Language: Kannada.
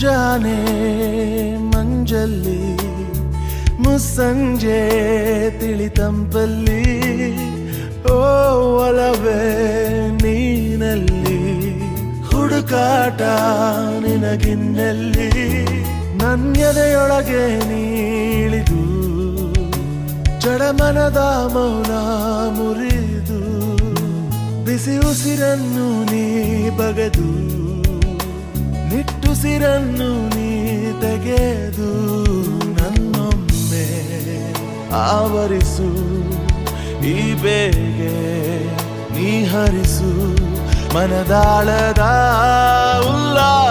ಮುಂಜಾನೆ ಮಂಜಲ್ಲಿ ಮುಸ್ಸಂಜೆ ತಿಳಿತಂಪಲ್ಲಿ ಓ ಒಲವೇ ನೀನಲ್ಲಿ ಹುಡುಕಾಟ ನಿನಗಿನ್ನಲ್ಲಿ ನನ್ಯದೆಯೊಳಗೆ ನೀಳಿದು ಜಡಮನದ ಮೌನ ಮುರಿದು ಬಿಸಿ ಉಸಿರನ್ನು ನೀ ಬಗೆದು ನಿಟ್ಟುಸಿರನ್ನು ನೀ ತೆಗೆದು ನನ್ನೊಮ್ಮೆ ಆವರಿಸು ಈ ಬೇಗೆ ನೀ ಹರಿಸು ಮನದಾಳದ ಉಲ್ಲಾಸ